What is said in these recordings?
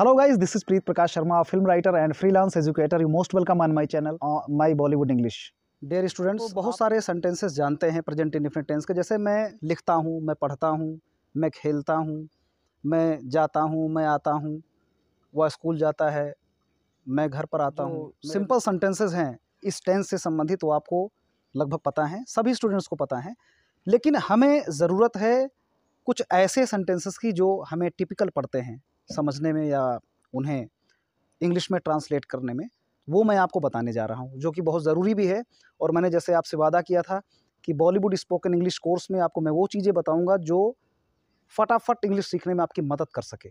Hello guys, this is Preet Prakash Sharma, film writer and freelance educator. You most welcome on my channel, my Bollywood English. Dear students, तो बहुत सारे sentences जानते हैं present indefinite tense के, जैसे मैं लिखता हूँ, मैं पढ़ता हूँ, मैं खेलता हूँ, मैं जाता हूँ, मैं आता हूँ, वह स्कूल जाता है, मैं घर पर आता हूँ। सिंपल सेंटेंसेस हैं इस टेंस से संबंधित, वो आपको लगभग पता है, सभी स्टूडेंट्स को पता है। लेकिन हमें ज़रूरत है कुछ ऐसे सेंटेंसेस की जो हमें टिपिकल पढ़ते हैं समझने में या उन्हें इंग्लिश में ट्रांसलेट करने में, वो मैं आपको बताने जा रहा हूँ, जो कि बहुत ज़रूरी भी है। और मैंने जैसे आपसे वादा किया था कि बॉलीवुड स्पोकन इंग्लिश कोर्स में आपको मैं वो चीज़ें बताऊँगा जो फटाफट इंग्लिश सीखने में आपकी मदद कर सके।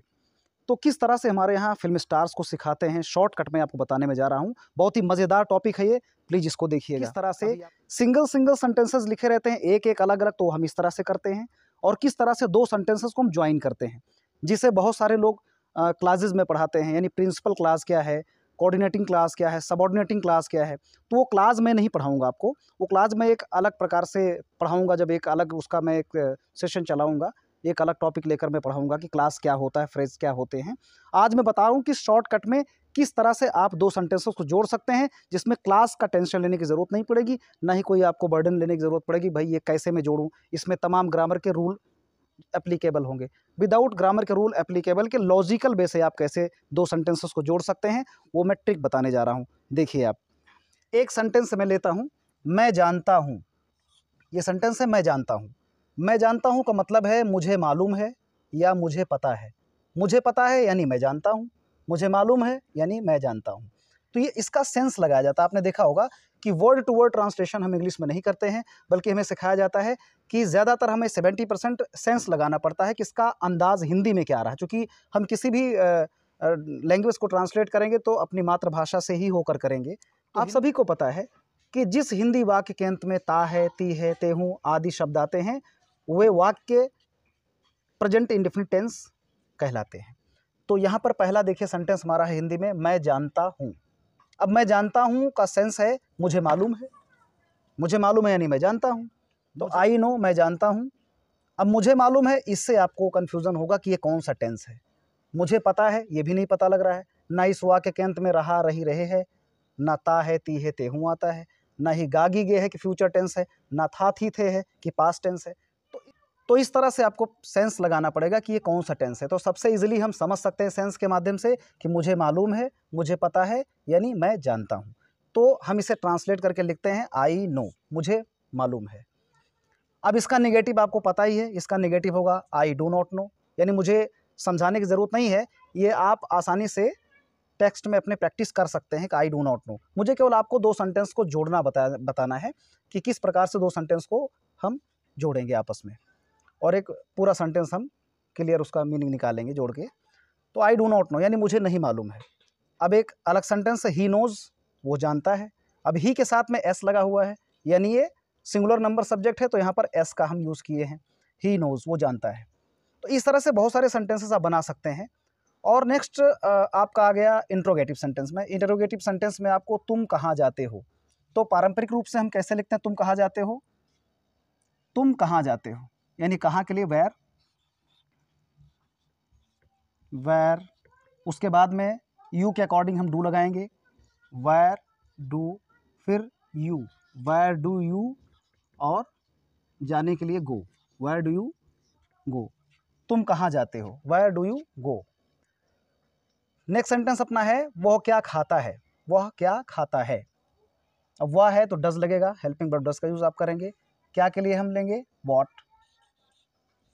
तो किस तरह से हमारे यहाँ फिल्म स्टार्स को सिखाते हैं, शॉर्टकट में आपको बताने में जा रहा हूँ। बहुत ही मज़ेदार टॉपिक है ये, प्लीज़ इसको देखिएगा। किस तरह से सिंगल सेंटेंसेस लिखे रहते हैं, एक एक अलग अलग, तो हम इस तरह से करते हैं। और किस तरह से दो सेंटेंसेस को हम ज्वाइन करते हैं, जिसे बहुत सारे लोग क्लासेस में पढ़ाते हैं। यानी प्रिंसिपल क्लास क्या है, कोऑर्डिनेटिंग क्लास क्या है, सबऑर्डिनेटिंग क्लास क्या है, तो वो क्लास मैं नहीं पढ़ाऊँगा आपको। वो क्लास मैं एक अलग प्रकार से पढ़ाऊँगा, जब एक अलग उसका मैं एक सेशन चलाऊँगा, एक अलग टॉपिक लेकर मैं पढ़ाऊँगा कि क्लास क्या होता है, फ्रेज क्या होते हैं। आज मैं बता रहा हूँ कि शॉर्टकट में किस तरह से आप दो सेंटेंसेस को जोड़ सकते हैं, जिसमें क्लास का टेंशन लेने की ज़रूरत नहीं पड़ेगी, ना ही कोई आपको बर्डन लेने की ज़रूरत पड़ेगी, भाई ये कैसे मैं जोड़ूँ। इसमें तमाम ग्रामर के रूल एप्लीकेबल होंगे। विदाउट ग्रामर के रूल एप्लीकेबल के लॉजिकल वे से आप कैसे दो सेंटेंसेस को जोड़ सकते हैं, वो मैं ट्रिक बताने जा रहा हूँ। देखिए आप, एक सेंटेंस मैं लेता हूँ, मैं जानता हूँ। ये सेंटेंस है मैं जानता हूँ। मैं जानता हूँ का मतलब है मुझे मालूम है या मुझे पता है। मुझे पता है यानी मैं जानता हूँ, मुझे मालूम है यानी मैं जानता हूँ। तो ये इसका सेंस लगाया जाता है। आपने देखा होगा कि वर्ड टू वर्ड ट्रांसलेशन हम इंग्लिश में नहीं करते हैं, बल्कि हमें सिखाया जाता है कि ज़्यादातर हमें 70% सेंस लगाना पड़ता है कि इसका अंदाज़ हिंदी में क्या आ रहा है। चूँकि हम किसी भी लैंग्वेज को ट्रांसलेट करेंगे तो अपनी मातृभाषा से ही होकर करेंगे। तो आप सभी को पता है कि जिस हिंदी वाक्य के अंत में ता है, ती है, ते हूँ आदि शब्द आते हैं, वे वाक्य प्रेजेंट इंडेफिनिट टेंस कहलाते हैं। तो यहाँ पर पहला देखिए सेंटेंस हमारा है हिंदी में, मैं जानता हूँ। अब मैं जानता हूँ का सेंस है मुझे मालूम है। मुझे मालूम है यानी मैं जानता हूँ, तो आई नो, मैं जानता हूँ। अब मुझे मालूम है, इससे आपको कन्फ्यूज़न होगा कि ये कौन सा टेंस है। मुझे पता है, ये भी नहीं पता लग रहा है। ना इस वाक्य के अंत में रहा, रही, रहे है, ना ता है, ती है, ते हूँ आता है, ना ही गा गी गे है कि फ्यूचर टेंस है, ना था थी थे है कि पास्ट टेंस है। तो इस तरह से आपको सेंस लगाना पड़ेगा कि ये कौन सा टेंस है। तो सबसे इजीली हम समझ सकते हैं सेंस के माध्यम से कि मुझे मालूम है, मुझे पता है यानी मैं जानता हूँ। तो हम इसे ट्रांसलेट करके लिखते हैं आई नो, मुझे मालूम है। अब इसका नेगेटिव आपको पता ही है, इसका नेगेटिव होगा आई डू नॉट नो, यानी मुझे समझाने की ज़रूरत नहीं है, ये आप आसानी से टेक्स्ट में अपने प्रैक्टिस कर सकते हैं कि आई डू नॉट नो। मुझे केवल आपको दो सेंटेंस को जोड़ना बताना है कि किस प्रकार से दो सेंटेंस को हम जोड़ेंगे आपस में, और एक पूरा सेंटेंस हम क्लियर उसका मीनिंग निकालेंगे जोड़ के। तो आई डू नॉट नो यानी मुझे नहीं मालूम है। अब एक अलग सेंटेंस है ही नोज़, वो जानता है। अब ही के साथ में एस लगा हुआ है, यानी ये सिंगुलर नंबर सब्जेक्ट है, तो यहाँ पर एस का हम यूज़ किए हैं। ही नोज़, वो जानता है। तो इस तरह से बहुत सारे सेंटेंसेस आप बना सकते हैं। और नेक्स्ट आपका आ गया इंट्रोगेटिव सेंटेंस में। इंट्रोगेटिव सेंटेंस में आपको तुम कहाँ जाते हो, तो पारंपरिक रूप से हम कैसे लिखते हैं तुम कहाँ जाते हो। तुम कहाँ जाते हो यानी कहाँ के लिए वेयर, वेयर। उसके बाद में यू के अकॉर्डिंग हम डू लगाएंगे, वेयर डू, फिर यू, वेयर डू यू, और जाने के लिए go, where do you go. तुम कहाँ जाते हो, where do you go. Next sentence अपना है वह क्या खाता है, वह क्या खाता है। अब वह है तो डज लगेगा, हेल्पिंग वर्ब डज का यूज़ आप करेंगे। क्या के लिए हम लेंगे वॉट,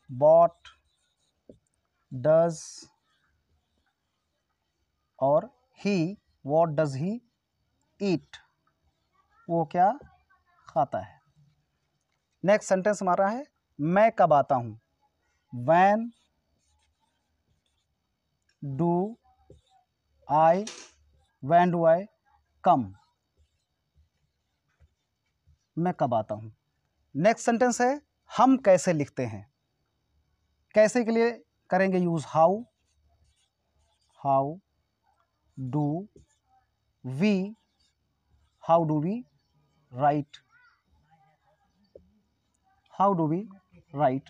वॉट डज, और ही, वॉट डज ही ईट, वो क्या खाता है। नेक्स्ट सेंटेंस हमारा है मैं कब आता हूँ, when do I, when do I come, मैं कब आता हूँ। नेक्स्ट सेंटेंस है हम कैसे लिखते हैं। कैसे के लिए करेंगे use how, how do we, how do we write, how do we write.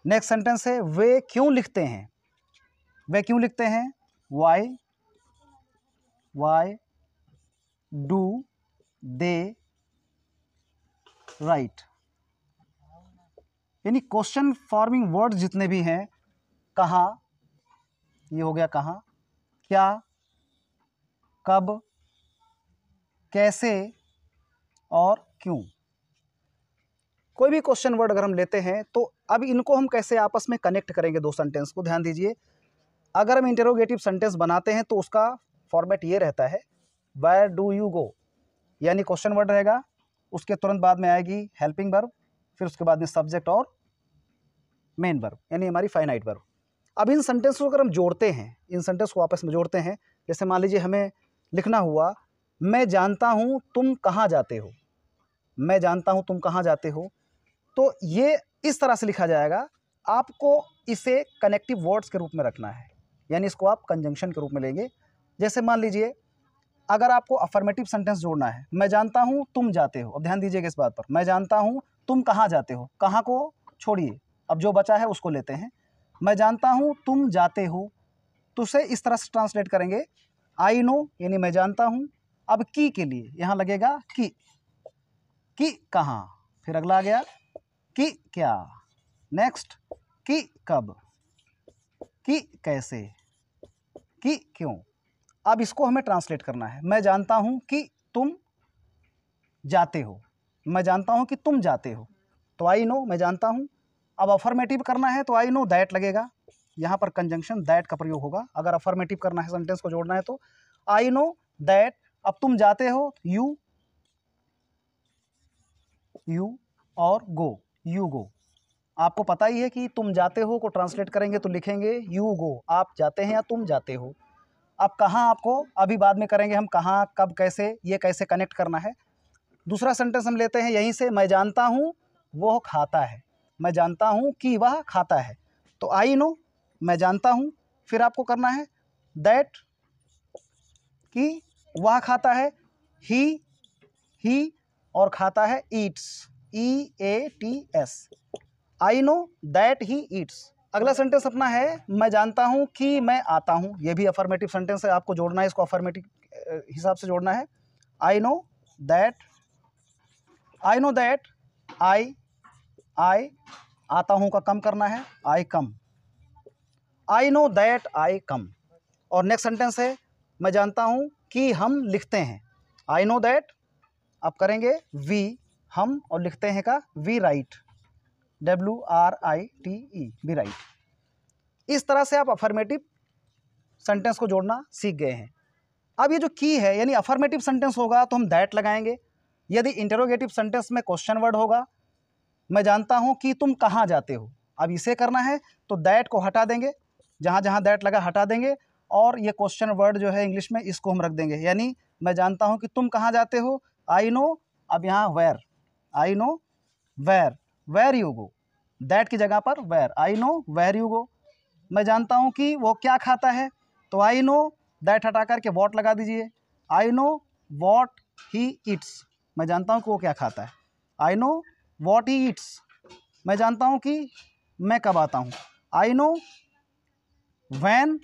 Next sentence है वे क्यों लिखते हैं। वे क्यों लिखते हैं, वाई डू दे राइट। यानी क्वेश्चन फॉर्मिंग वर्ड्स जितने भी हैं, कहाँ, ये हो गया कहाँ, क्या, कब, कैसे और क्यों। कोई भी क्वेश्चन वर्ड अगर हम लेते हैं तो अब इनको हम कैसे आपस में कनेक्ट करेंगे दो सेंटेंस को, ध्यान दीजिए। अगर हम इंटरोगेटिव सेंटेंस बनाते हैं तो उसका फॉर्मेट ये रहता है, वेयर डू यू गो, यानी क्वेश्चन वर्ड रहेगा, उसके तुरंत बाद में आएगी हेल्पिंग वर्ब, फिर उसके बाद में सब्जेक्ट और मेन वर्ब, यानी हमारी फाइनाइट वर्ब। अब इन सेंटेंस को अगर हम जोड़ते हैं, इन सेंटेंस को आपस में जोड़ते हैं, जैसे मान लीजिए हमें लिखना हुआ, मैं जानता हूँ तुम कहाँ जाते हो, मैं जानता हूँ तुम कहाँ जाते हो, तो ये इस तरह से लिखा जाएगा। आपको इसे कनेक्टिव वर्ड्स के रूप में रखना है, यानी इसको आप कंजंक्शन के रूप में लेंगे। जैसे मान लीजिए अगर आपको अफर्मेटिव सेंटेंस जोड़ना है, मैं जानता हूँ तुम जाते हो, अब ध्यान दीजिएगा इस बात पर, मैं जानता हूँ तुम कहाँ जाते हो, कहाँ को छोड़िए, अब जो बचा है उसको लेते हैं। मैं जानता हूँ तुम जाते हो, तो उसे इस तरह से ट्रांसलेट करेंगे, आई नो, यानी मैं जानता हूँ। अब की के लिए यहाँ लगेगा कि कहाँ, फिर अगला आ गया कि क्या, नेक्स्ट कि कब, कि कैसे, कि क्यों। अब इसको हमें ट्रांसलेट करना है, मैं जानता हूं कि तुम जाते हो, मैं जानता हूं कि तुम जाते हो, तो आई नो, मैं जानता हूं। अब अफर्मेटिव करना है तो आई नो दैट लगेगा, यहाँ पर कंजंक्शन दैट का प्रयोग होगा। अगर अफर्मेटिव करना है, सेंटेंस को जोड़ना है, तो आई नो दैट, अब तुम जाते हो, यू और गो, यू गो। आपको पता ही है कि तुम जाते हो को ट्रांसलेट करेंगे तो लिखेंगे यू गो, आप जाते हैं या तुम जाते हो। अब कहाँ, आपको अभी बाद में करेंगे हम, कहाँ, कब, कैसे, ये कैसे कनेक्ट करना है। दूसरा सेंटेंस हम लेते हैं यहीं से, मैं जानता हूँ वो खाता है, मैं जानता हूँ कि वह खाता है, तो आई नो, मैं जानता हूँ। फिर आपको करना है दैट, कि वह खाता है, ही और खाता है Yeats, EATS, I know that he eats. अगला सेंटेंस अपना है, मैं जानता हूं कि मैं आता हूं, यह भी अफर्मेटिव सेंटेंस है, आपको जोड़ना है, इसको अफर्मेटिव हिसाब से जोड़ना है। आई नो दैट आई आता हूं का कम करना है, आई कम, आई नो दैट आई कम। और नेक्स्ट सेंटेंस है, मैं जानता हूं कि हम लिखते हैं, आई नो दैट, अब करेंगे वी, हम, और लिखते हैं का we write, WRITE, be right. इस तरह से आप अफर्मेटिव सेंटेंस को जोड़ना सीख गए हैं। अब ये जो की है, यानी अफर्मेटिव सेंटेंस होगा तो हम दैट लगाएंगे, यदि इंटरोगेटिव सेंटेंस में क्वेश्चन वर्ड होगा, मैं जानता हूं कि तुम कहाँ जाते हो, अब इसे करना है तो दैट को हटा देंगे, जहाँ जहाँ दैट लगा हटा देंगे, और ये क्वेश्चन वर्ड जो है इंग्लिश में, इसको हम रख देंगे, यानी मैं जानता हूँ कि तुम कहाँ जाते हो, आई नो, अब यहाँ where, I know where you go, that की जगह पर where, I know where you go. मैं जानता हूँ कि वो क्या खाता है, तो आई नो दैट हटा करके वॉट लगा दीजिए, I know what he eats, मैं जानता हूँ कि वो क्या खाता है, I know what he eats. मैं जानता हूँ कि मैं कब आता हूँ, I know when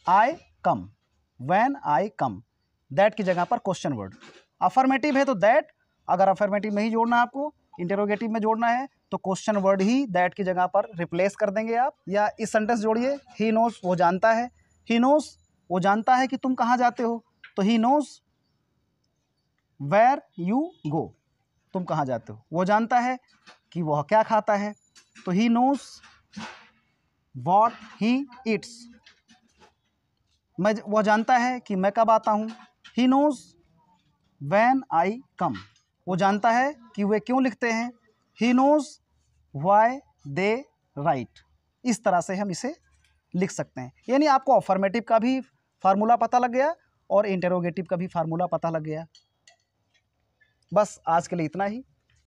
I come, that की जगह पर क्वेश्चन वर्ड। अफर्मेटिव है तो दैट, अगर अफर्मेटिव नहीं जोड़ना आपको, इंटरोगेटिव में जोड़ना है, तो क्वेश्चन वर्ड ही दैट की जगह पर रिप्लेस कर देंगे आप। या इस सेंटेंस जोड़िए, ही नोज, वो जानता है, ही नोज, वो जानता है कि तुम कहाँ जाते हो, तो he knows where you go, तुम कहाँ जाते हो। वो जानता है कि वह क्या खाता है, तो he knows what he eats. वह जानता है कि मैं कब आता हूँ, ही नोज व्हेन आई कम। वो जानता है कि वे क्यों लिखते हैं, he knows why they write. इस तरह से हम इसे लिख सकते हैं। यानी आपको अफर्मेटिव का भी फार्मूला पता लग गया और इंटरोगेटिव का भी फार्मूला पता लग गया। बस आज के लिए इतना ही।